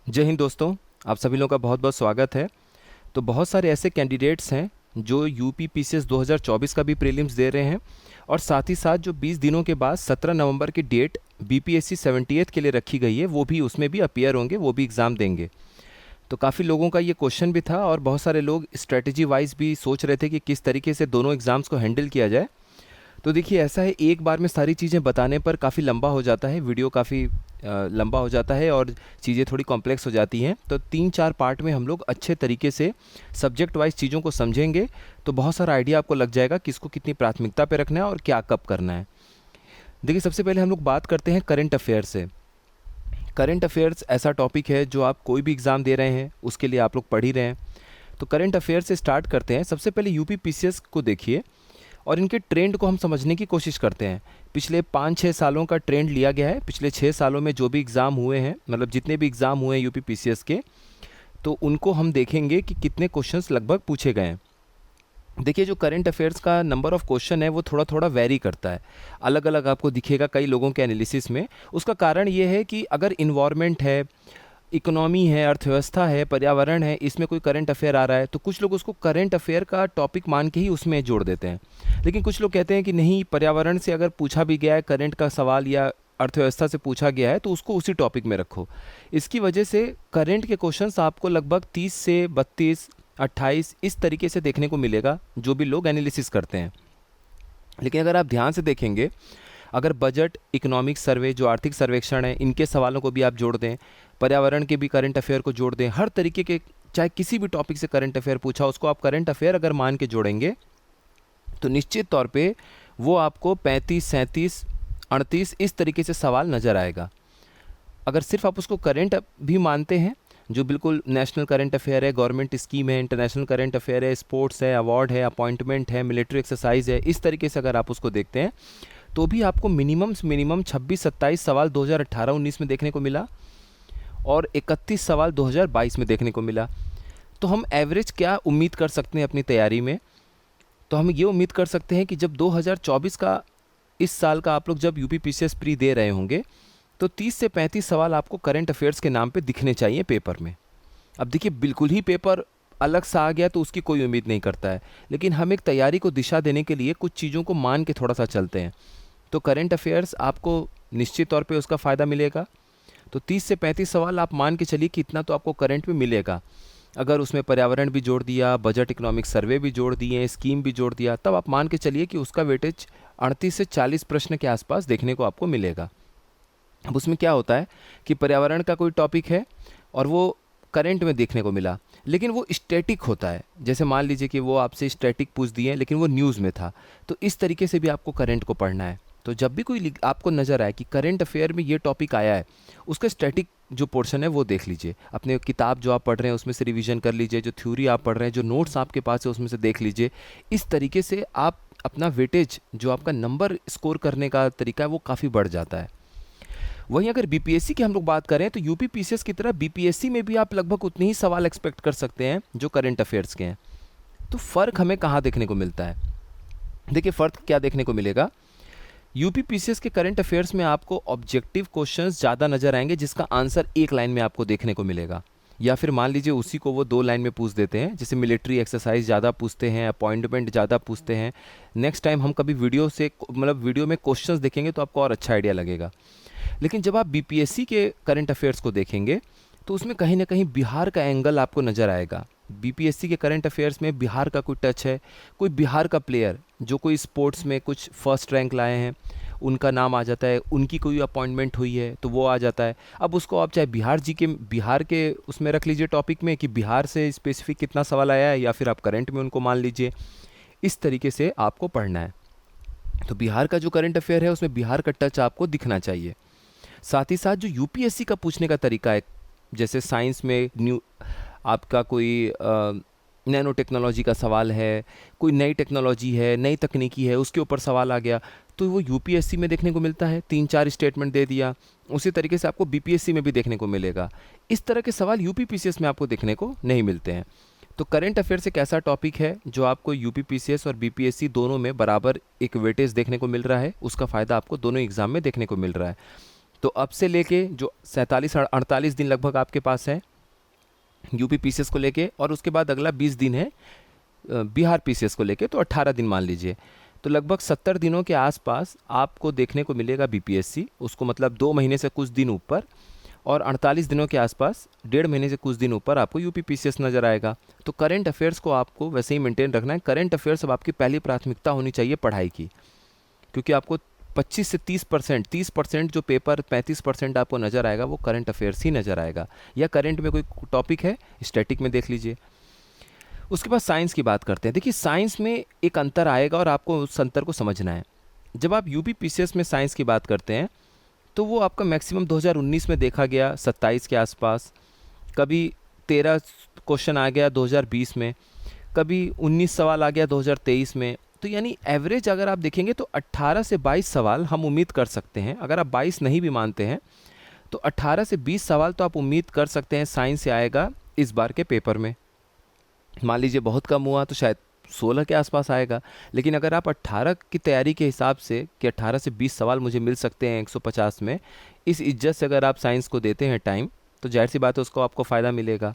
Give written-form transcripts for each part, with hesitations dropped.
जय हिंद दोस्तों। आप सभी लोगों का बहुत बहुत स्वागत है। तो बहुत सारे ऐसे कैंडिडेट्स हैं जो यूपी पीसीएस 2024 का भी प्रीलिम्स दे रहे हैं और साथ ही साथ जो 20 दिनों के बाद 17 नवंबर की डेट बीपीएससी 78 के लिए रखी गई है, वो भी उसमें भी अपीयर होंगे, वो भी एग्ज़ाम देंगे। तो काफ़ी लोगों का ये क्वेश्चन भी था और बहुत सारे लोग स्ट्रेटजी वाइज भी सोच रहे थे कि किस तरीके से दोनों एग्ज़ाम्स को हैंडल किया जाए। तो देखिए, ऐसा है, एक बार में सारी चीज़ें बताने पर काफ़ी लंबा हो जाता है, वीडियो काफ़ी लंबा हो जाता है और चीज़ें थोड़ी कॉम्प्लेक्स हो जाती हैं। तो 3-4 पार्ट में हम लोग अच्छे तरीके से सब्जेक्ट वाइज चीज़ों को समझेंगे, तो बहुत सारा आइडिया आपको लग जाएगा किसको कितनी प्राथमिकता पे रखना है और क्या कब करना है। देखिए, सबसे पहले हम लोग बात करते हैं करंट अफेयर से। करंट अफेयर्स ऐसा टॉपिक है जो आप कोई भी एग्ज़ाम दे रहे हैं उसके लिए आप लोग पढ़ ही रहे हैं। तो करंट अफेयर से स्टार्ट करते हैं। सबसे पहले यूपी पीसीएस को देखिए और इनके ट्रेंड को हम समझने की कोशिश करते हैं। पिछले 5-6 सालों का ट्रेंड लिया गया है। पिछले 6 सालों में जो भी एग्ज़ाम हुए हैं, मतलब जितने भी एग्ज़ाम हुए हैं यूपी पीसीएस के, तो उनको हम देखेंगे कि कितने क्वेश्चंस लगभग पूछे गए हैं। देखिए, जो करंट अफेयर्स का नंबर ऑफ़ क्वेश्चन है वो थोड़ा थोड़ा वैरी करता है, अलग अलग आपको दिखेगा कई लोगों के एनालिसिस में। उसका कारण ये है कि अगर इन्वायरमेंट है, इकोनॉमी है, अर्थव्यवस्था है, पर्यावरण है, इसमें कोई करंट अफेयर आ रहा है तो कुछ लोग उसको करंट अफेयर का टॉपिक मान के ही उसमें जोड़ देते हैं। लेकिन कुछ लोग कहते हैं कि नहीं, पर्यावरण से अगर पूछा भी गया है करंट का सवाल या अर्थव्यवस्था से पूछा गया है तो उसको उसी टॉपिक में रखो। इसकी वजह से करंट के क्वेश्चंस आपको लगभग 30 से 32, 28 इस तरीके से देखने को मिलेगा, जो भी लोग एनालिसिस करते हैं। लेकिन अगर आप ध्यान से देखेंगे, अगर बजट, इकोनॉमिक सर्वे, जो आर्थिक सर्वेक्षण है, इनके सवालों को भी आप जोड़ दें, पर्यावरण के भी करंट अफेयर को जोड़ दें, हर तरीके के, चाहे किसी भी टॉपिक से करंट अफेयर पूछा उसको आप करंट अफेयर अगर मान के जोड़ेंगे तो निश्चित तौर पे वो आपको 35, 37, 38 इस तरीके से सवाल नज़र आएगा। अगर सिर्फ आप उसको करंट भी मानते हैं, जो बिल्कुल नेशनल करंट अफेयर है, गवर्नमेंट स्कीम है, इंटरनेशनल करंट अफेयर है, स्पोर्ट्स है, अवार्ड है, अपॉइंटमेंट है, मिलिट्री एक्सरसाइज है, इस तरीके से अगर आप उसको देखते हैं तो भी आपको मिनिमम से मिनिमम 26-27 सवाल 2018-19 में देखने को मिला और 31 सवाल 2022 में देखने को मिला। तो हम एवरेज क्या उम्मीद कर सकते हैं अपनी तैयारी में? तो हम ये उम्मीद कर सकते हैं कि जब 2024 का, इस साल का आप लोग जब यूपी पीसीएस प्री दे रहे होंगे तो 30 से 35 सवाल आपको करंट अफेयर्स के नाम पे दिखने चाहिए पेपर में। अब देखिए, बिल्कुल ही पेपर अलग सा आ गया तो उसकी कोई उम्मीद नहीं करता है, लेकिन हम एक तैयारी को दिशा देने के लिए कुछ चीज़ों को मान के थोड़ा सा चलते हैं। तो करंट अफेयर्स आपको निश्चित तौर पे उसका फ़ायदा मिलेगा। तो 30 से 35 सवाल आप मान के चलिए कि इतना तो आपको करंट में मिलेगा। अगर उसमें पर्यावरण भी जोड़ दिया, बजट, इकोनॉमिक सर्वे भी जोड़ दिए, स्कीम भी जोड़ दिया, तब आप मान के चलिए कि उसका वेटेज 38 से 40 प्रश्न के आसपास देखने को आपको मिलेगा। अब उसमें क्या होता है कि पर्यावरण का कोई टॉपिक है और वो करंट में देखने को मिला, लेकिन वो स्टैटिक होता है। जैसे मान लीजिए कि वो आपसे स्टैटिक पूछ दिए लेकिन वो न्यूज़ में था, तो इस तरीके से भी आपको करंट को पढ़ना है। तो जब भी कोई आपको नज़र आए कि करंट अफेयर में ये टॉपिक आया है, उसका स्टैटिक जो पोर्शन है वो देख लीजिए। अपने किताब जो आप पढ़ रहे हैं उसमें से रिवीजन कर लीजिए, जो थ्योरी आप पढ़ रहे हैं, जो नोट्स आपके पास है उसमें से देख लीजिए। इस तरीके से आप अपना वेटेज, जो आपका नंबर स्कोर करने का तरीका है, वो काफ़ी बढ़ जाता है। वहीं अगर बीपीएससी की हम लोग बात करें तो यूपी पीसीएस की तरह बीपीएससी में भी आप लगभग उतने ही सवाल एक्सपेक्ट कर सकते हैं जो करंट अफेयर्स के हैं। तो फ़र्क हमें कहाँ देखने को मिलता है? देखिए, फ़र्क क्या देखने को मिलेगा। यूपी पीसीएस के करंट अफेयर्स में आपको ऑब्जेक्टिव क्वेश्चंस ज़्यादा नज़र आएंगे जिसका आंसर एक लाइन में आपको देखने को मिलेगा, या फिर मान लीजिए उसी को वो 2 लाइन में पूछ देते हैं। जैसे मिलिट्री एक्सरसाइज ज़्यादा पूछते हैं, अपॉइंटमेंट ज़्यादा पूछते हैं। नेक्स्ट टाइम हम कभी वीडियो से, मतलब वीडियो में क्वेश्चंस देखेंगे तो आपको और अच्छा आइडिया लगेगा। लेकिन जब आप बीपीएससी के करंट अफेयर्स को देखेंगे तो उसमें कहीं ना कहीं बिहार का एंगल आपको नज़र आएगा। बीपीएससी के करंट अफेयर्स में बिहार का कोई टच है, कोई बिहार का प्लेयर जो कोई स्पोर्ट्स में कुछ फर्स्ट रैंक लाए हैं, उनका नाम आ जाता है, उनकी कोई अपॉइंटमेंट हुई है तो वो आ जाता है। अब उसको आप चाहे बिहार के उसमें रख लीजिए टॉपिक में कि बिहार से स्पेसिफिक कितना सवाल आया है, या फिर आप करंट में उनको मान लीजिए। इस तरीके से आपको पढ़ना है। तो बिहार का जो करंट अफेयर है उसमें बिहार का टच आपको दिखना चाहिए। साथ ही साथ जो यूपीएससी का पूछने का तरीका है, जैसे साइंस में न्यू आपका कोई नैनो टेक्नोलॉजी का सवाल है, कोई नई टेक्नोलॉजी है, नई तकनीकी है, उसके ऊपर सवाल आ गया तो वो यूपीएससी में देखने को मिलता है, 3-4 स्टेटमेंट दे दिया। उसी तरीके से आपको बीपीएससी में भी देखने को मिलेगा। इस तरह के सवाल यूपी पीसीएस में आपको देखने को नहीं मिलते हैं। तो करंट अफेयर्स एक ऐसा टॉपिक है जो आपको यूपी पीसीएस और बीपीएससी दोनों में बराबर एक वेटेज देखने को मिल रहा है। उसका फ़ायदा आपको दोनों एग्ज़ाम में देखने को मिल रहा है। तो अब से लेके जो 47-48 दिन लगभग आपके पास है यूपी पीसीएस को लेके, और उसके बाद अगला 20 दिन है बिहार पीसीएस को लेके, तो 18 दिन मान लीजिए। तो लगभग 70 दिनों के आसपास आपको देखने को मिलेगा बीपीएससी, उसको मतलब 2 महीने से कुछ दिन ऊपर, और 48 दिनों के आसपास 1.5 महीने से कुछ दिन ऊपर आपको यूपी पीसीएस नज़र आएगा। तो करंट अफेयर्स को आपको वैसे ही मेंटेन रखना है। करंट अफेयर्स अब आपकी पहली प्राथमिकता होनी चाहिए पढ़ाई की, क्योंकि आपको 25 से 30%, 30% जो पेपर 35% आपको नज़र आएगा वो करंट अफेयर्स ही नज़र आएगा, या करंट में कोई टॉपिक है स्टैटिक में देख लीजिए। उसके बाद साइंस की बात करते हैं। देखिए साइंस में एक अंतर आएगा और आपको उस अंतर को समझना है। जब आप यूपी पीसीएस में साइंस की बात करते हैं तो वो आपका मैक्सिमम 2019 में देखा गया 27 के आसपास, कभी 13 क्वेश्चन आ गया 2020 में, कभी 19 सवाल आ गया 2023 में। तो यानी एवरेज अगर आप देखेंगे तो 18 से 22 सवाल हम उम्मीद कर सकते हैं। अगर आप 22 नहीं भी मानते हैं तो 18 से 20 सवाल तो आप उम्मीद कर सकते हैं साइंस से आएगा इस बार के पेपर में। मान लीजिए बहुत कम हुआ तो शायद 16 के आसपास आएगा, लेकिन अगर आप 18 की तैयारी के हिसाब से कि 18 से 20 सवाल मुझे मिल सकते हैं 150 में, इस इज्जत से अगर आप साइंस को देते हैं टाइम, तो जाहिर सी बात है उसको आपको फ़ायदा मिलेगा।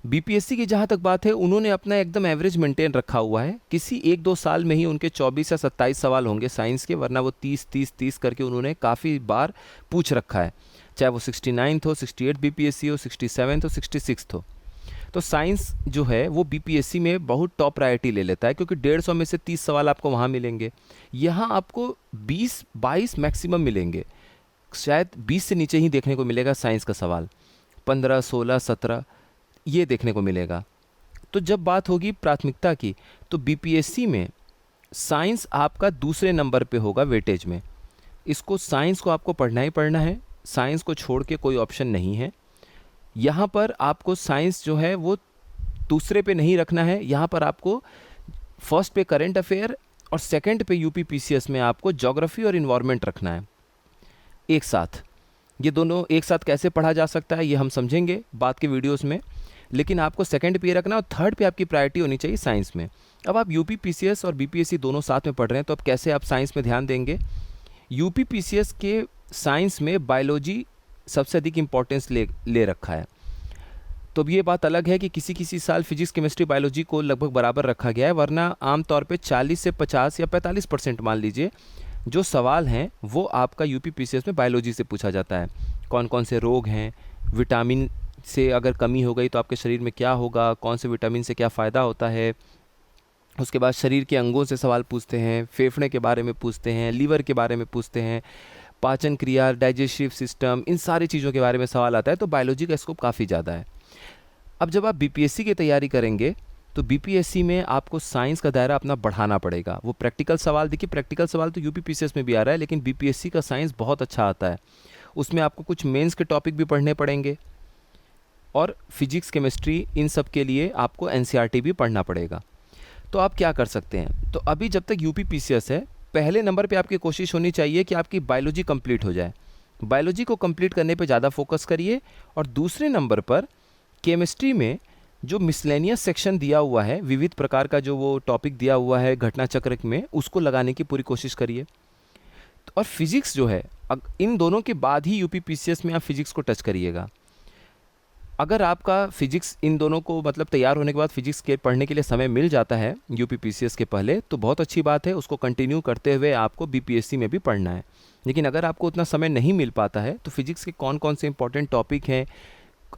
बीपीएससी की जहाँ तक बात है, उन्होंने अपना एकदम एवरेज मेंटेन रखा हुआ है। किसी 1-2 साल में ही उनके 24 या 27 सवाल होंगे साइंस के, वरना वो 30-30-30 करके उन्होंने काफ़ी बार पूछ रखा है, चाहे वो 69 हो, 68 बीपीएससी हो, 67 हो, 66 हो। तो साइंस जो है वो बीपीएससी में बहुत टॉप प्रायोरिटी ले लेता है, क्योंकि 150 में से 30 सवाल आपको वहाँ मिलेंगे। यहाँ आपको 20-22 मैक्सिमम मिलेंगे, शायद 20 से नीचे ही देखने को मिलेगा साइंस का सवाल, 15, 16, 17 ये देखने को मिलेगा। तो जब बात होगी प्राथमिकता की, तो बीपीएससी में साइंस आपका दूसरे नंबर पे होगा वेटेज में। इसको साइंस को आपको पढ़ना ही पढ़ना है, साइंस को छोड़ के कोई ऑप्शन नहीं है। यहाँ पर आपको साइंस जो है वो दूसरे पे नहीं रखना है। यहाँ पर आपको फर्स्ट पे करंट अफेयर और सेकंड पे यूपी पीसीएस में आपको ज्योग्राफी और इन्वायरमेंट रखना है एक साथ। ये दोनों एक साथ कैसे पढ़ा जा सकता है ये हम समझेंगे बाद के वीडियोस में, लेकिन आपको सेकंड पे ये रखना, और थर्ड पे आपकी प्रायोरिटी होनी चाहिए साइंस में। अब आप यूपी पीसीएस और बीपीएससी दोनों साथ में पढ़ रहे हैं, तो अब कैसे आप साइंस में ध्यान देंगे? यूपी पीसीएस के साइंस में बायोलॉजी सबसे अधिक इम्पोर्टेंस ले रखा है। तो अब ये बात अलग है कि किसी किसी साल फिजिक्स केमिस्ट्री बायोलॉजी को लगभग बराबर रखा गया है, वरना आमतौर पे 40 से 50 या 45% मान लीजिए जो सवाल हैं वो आपका यूपी पीसीएस में बायोलॉजी से पूछा जाता है। कौन कौन से रोग हैं, विटामिन से अगर कमी हो गई तो आपके शरीर में क्या होगा, कौन से विटामिन से क्या फ़ायदा होता है। उसके बाद शरीर के अंगों से सवाल पूछते हैं, फेफड़े के बारे में पूछते हैं, लीवर के बारे में पूछते हैं, पाचन क्रिया, डाइजेस्टिव सिस्टम, इन सारी चीज़ों के बारे में सवाल आता है। तो बायोलॉजी का स्कोप काफ़ी ज़्यादा है। अब जब आप बीपीएससी की तैयारी करेंगे तो बीपीएससी में आपको साइंस का दायरा अपना बढ़ाना पड़ेगा। वो प्रैक्टिकल सवाल, देखिए प्रैक्टिकल सवाल तो यूपी पीसीएस में भी आ रहा है, लेकिन बीपीएससी का साइंस बहुत अच्छा आता है। उसमें आपको कुछ मेंस के टॉपिक भी पढ़ने पड़ेंगे, और फिजिक्स केमिस्ट्री इन सब के लिए आपको एनसीईआरटी भी पढ़ना पड़ेगा। तो आप क्या कर सकते हैं? तो अभी जब तक यूपी पीसीएस है, पहले नंबर पे आपकी कोशिश होनी चाहिए कि आपकी बायोलॉजी कंप्लीट हो जाए। बायोलॉजी को कंप्लीट करने पे ज़्यादा फोकस करिए, और दूसरे नंबर पर केमिस्ट्री में जो मिसलेनियस सेक्शन दिया हुआ है, विविध प्रकार का जो वो टॉपिक दिया हुआ है घटना चक्र में, उसको लगाने की पूरी कोशिश करिए। और फिजिक्स जो है, इन दोनों के बाद ही यूपी पीसीएस में आप फिजिक्स को टच करिएगा। अगर आपका फिजिक्स इन दोनों को मतलब तैयार होने के बाद फिजिक्स के पढ़ने के लिए समय मिल जाता है यूपी पीसीएस के पहले, तो बहुत अच्छी बात है, उसको कंटिन्यू करते हुए आपको बीपीएससी में भी पढ़ना है। लेकिन अगर आपको उतना समय नहीं मिल पाता है तो फिजिक्स के कौन कौन से इंपॉर्टेंट टॉपिक हैं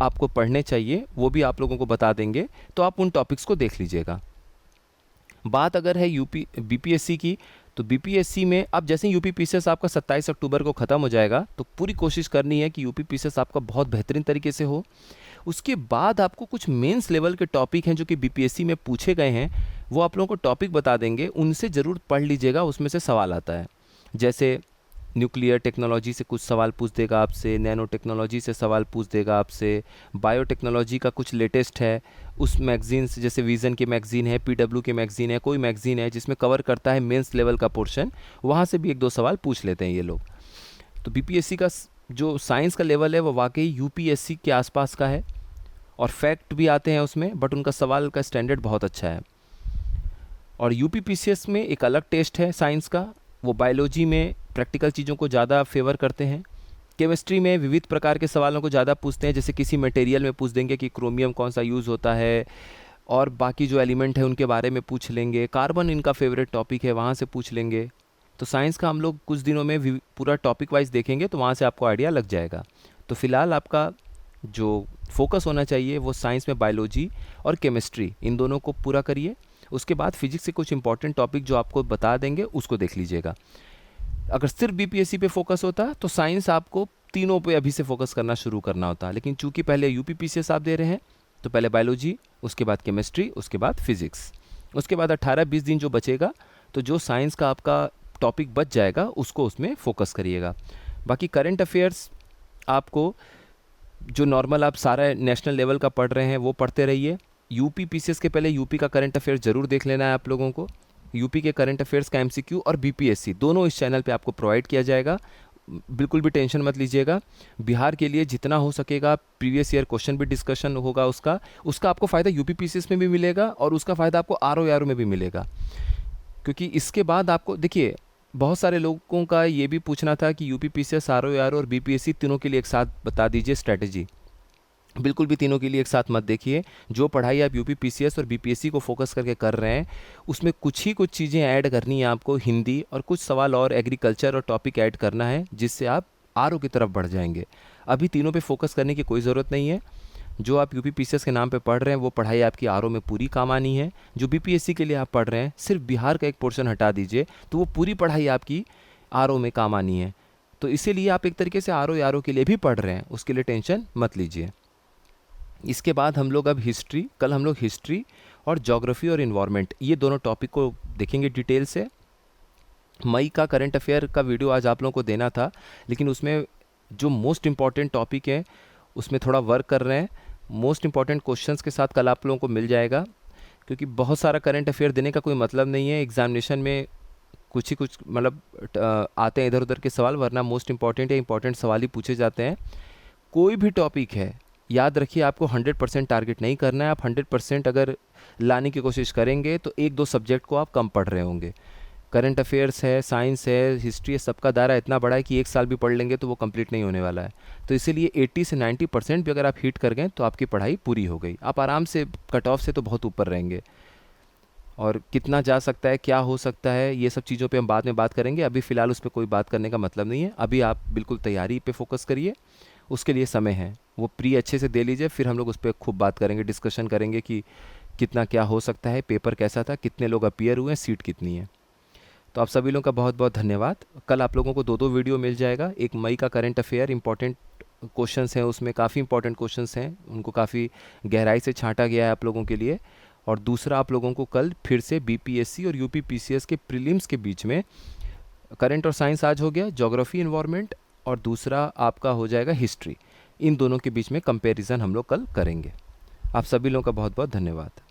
आपको पढ़ने चाहिए वो भी आप लोगों को बता देंगे, तो आप उन टॉपिक्स को देख लीजिएगा। बात अगर है यूपी बीपीएससी की, तो बीपीएससी में अब जैसे यूपी पीसीएस आपका 27 अक्टूबर को ख़त्म हो जाएगा, तो पूरी कोशिश करनी है कि यूपी पीसीएस आपका बहुत बेहतरीन तरीके से हो। उसके बाद आपको कुछ मेंस लेवल के टॉपिक हैं जो कि बीपीएससी में पूछे गए हैं, वो आप लोगों को टॉपिक बता देंगे, उनसे ज़रूर पढ़ लीजिएगा, उसमें से सवाल आता है। जैसे न्यूक्लियर टेक्नोलॉजी से कुछ सवाल पूछ देगा आपसे, नैनो टेक्नोलॉजी से सवाल पूछ देगा आपसे, बायोटेक्नोलॉजी का कुछ लेटेस्ट है उस मैगजीन्स, जैसे विज़न की मैगज़ीन है, पीडब्ल्यू की मैगज़ीन है, कोई मैगज़ीन है जिसमें कवर करता है मेंस लेवल का पोर्शन, वहाँ से भी 1-2 सवाल पूछ लेते हैं ये लोग। तो बीपीएससी का जो साइंस का लेवल है वो वाकई यूपीएससी के आसपास का है, और फैक्ट भी आते हैं उसमें, बट उनका सवाल का स्टैंडर्ड बहुत अच्छा है। और यूपी पीसीएस में एक अलग टेस्ट है साइंस का, वो बायोलॉजी में प्रैक्टिकल चीज़ों को ज़्यादा फेवर करते हैं, केमिस्ट्री में विविध प्रकार के सवालों को ज़्यादा पूछते हैं, जैसे किसी मटेरियल में पूछ देंगे कि क्रोमियम कौन सा यूज़ होता है, और बाकी जो एलिमेंट है उनके बारे में पूछ लेंगे। कार्बन इनका फेवरेट टॉपिक है, वहाँ से पूछ लेंगे। तो साइंस का हम लोग कुछ दिनों में पूरा टॉपिक वाइज देखेंगे, तो वहाँ से आपको आइडिया लग जाएगा। तो फिलहाल आपका जो फोकस होना चाहिए वो साइंस में बायोलॉजी और केमिस्ट्री, इन दोनों को पूरा करिए। उसके बाद फिजिक्स से कुछ इंपॉर्टेंट टॉपिक जो आपको बता देंगे उसको देख लीजिएगा। अगर सिर्फ बीपीएससी पे फोकस होता तो साइंस आपको तीनों पे अभी से फोकस करना शुरू करना होता, लेकिन चूंकि पहले यूपीपीसीएस आप दे रहे हैं तो पहले बायोलॉजी, उसके बाद केमिस्ट्री, उसके बाद फिजिक्स, उसके बाद 18-20 दिन जो बचेगा तो जो साइंस का आपका टॉपिक बच जाएगा उसको उसमें फोकस करिएगा। बाकी करंट अफेयर्स आपको जो नॉर्मल आप सारा नेशनल लेवल का पढ़ रहे हैं वो पढ़ते रहिए। यूपी पीसीएस के पहले यूपी का करंट अफेयर्स जरूर देख लेना है आप लोगों को। यूपी के करंट अफेयर्स का एमसीक्यू और बीपीएससी दोनों इस चैनल पे आपको प्रोवाइड किया जाएगा, बिल्कुल भी टेंशन मत लीजिएगा। बिहार के लिए जितना हो सकेगा प्रीवियस ईयर क्वेश्चन भी डिस्कशन होगा, उसका आपको फ़ायदा यूपी पीसीएस में भी मिलेगा और उसका फ़ायदा आपको आरओ में भी मिलेगा। क्योंकि इसके बाद आपको देखिए, बहुत सारे लोगों का ये भी पूछना था कि यूपी पीसीएस, आरओ और बीपीएससी तीनों के लिए एक साथ बता दीजिए स्ट्रैटेजी। बिल्कुल भी तीनों के लिए एक साथ मत देखिए। जो पढ़ाई आप यूपी पीसीएस और बीपीएससी को फोकस करके कर रहे हैं उसमें कुछ चीज़ें ऐड करनी है आपको, हिंदी और कुछ सवाल और एग्रीकल्चर और टॉपिक ऐड करना है, जिससे आप आरओ की तरफ बढ़ जाएंगे। अभी तीनों पे फोकस करने की कोई ज़रूरत नहीं है। जो आप यूपी पीसीएस के नाम पे पढ़ रहे हैं वो पढ़ाई आपकी आरओ में पूरी काम आनी है। जो बीपीएससी के लिए आप पढ़ रहे हैं, सिर्फ बिहार का एक पोर्शन हटा दीजिए तो वो पूरी पढ़ाई आपकी आरओ में काम आनी है। तो इसीलिए आप एक तरीके से आरओ के लिए भी पढ़ रहे हैं, उसके लिए टेंशन मत लीजिए। इसके बाद हम लोग अब हिस्ट्री, कल हम लोग हिस्ट्री और ज्योग्राफी और इन्वायरमेंट, ये दोनों टॉपिक को देखेंगे डिटेल से। मई का करंट अफेयर का वीडियो आज आप लोगों को देना था, लेकिन उसमें जो मोस्ट इम्पॉर्टेंट टॉपिक है उसमें थोड़ा वर्क कर रहे हैं। मोस्ट इम्पॉर्टेंट क्वेश्चंस के साथ कल आप लोगों को मिल जाएगा, क्योंकि बहुत सारा करंट अफेयर देने का कोई मतलब नहीं है। एग्जामिनेशन में कुछ मतलब आते हैं इधर उधर के सवाल, वरना मोस्ट इम्पॉर्टेंट या इंपॉर्टेंट सवाल ही पूछे जाते हैं। कोई भी टॉपिक है, याद रखिए आपको 100% टारगेट नहीं करना है। आप 100% अगर लाने की कोशिश करेंगे तो एक दो सब्जेक्ट को आप कम पढ़ रहे होंगे। करंट अफेयर्स है, साइंस है, हिस्ट्री है, सबका दायरा इतना बड़ा है कि एक साल भी पढ़ लेंगे तो वो कंप्लीट नहीं होने वाला है। तो इसीलिए 80 से 90% भी अगर आप हिट कर गए तो आपकी पढ़ाई पूरी हो गई। आप आराम से कट ऑफ से तो बहुत ऊपर रहेंगे, और कितना जा सकता है, क्या हो सकता है, ये सब चीज़ों पे हम बाद में बात करेंगे। अभी फ़िलहाल उस पर कोई बात करने का मतलब नहीं है। अभी आप बिल्कुल तैयारी पे फोकस करिए, उसके लिए समय है, वो प्री अच्छे से दे लीजिए, फिर हम लोग उस पर खूब बात करेंगे, डिस्कशन करेंगे कि कितना क्या हो सकता है, पेपर कैसा था, कितने लोग अपीयर हुए, सीट कितनी है। तो आप सभी लोगों का बहुत बहुत धन्यवाद। कल आप लोगों को दो वीडियो मिल जाएगा। एक मई का करंट अफेयर, इंपॉर्टेंट क्वेश्चंस हैं उसमें, काफ़ी इंपॉर्टेंट क्वेश्चंस हैं, उनको काफ़ी गहराई से छांटा गया है आप लोगों के लिए। और दूसरा आप लोगों को कल फिर से बीपीएससी और यूपी पीसीएस के प्रीलिम्स के बीच में करंट और साइंस आज हो गया, ज्योग्राफी इन्वायरमेंट, और दूसरा आपका हो जाएगा हिस्ट्री। इन दोनों के बीच में कंपैरिजन हम लोग कल करेंगे। आप सभी लोगों का बहुत बहुत धन्यवाद।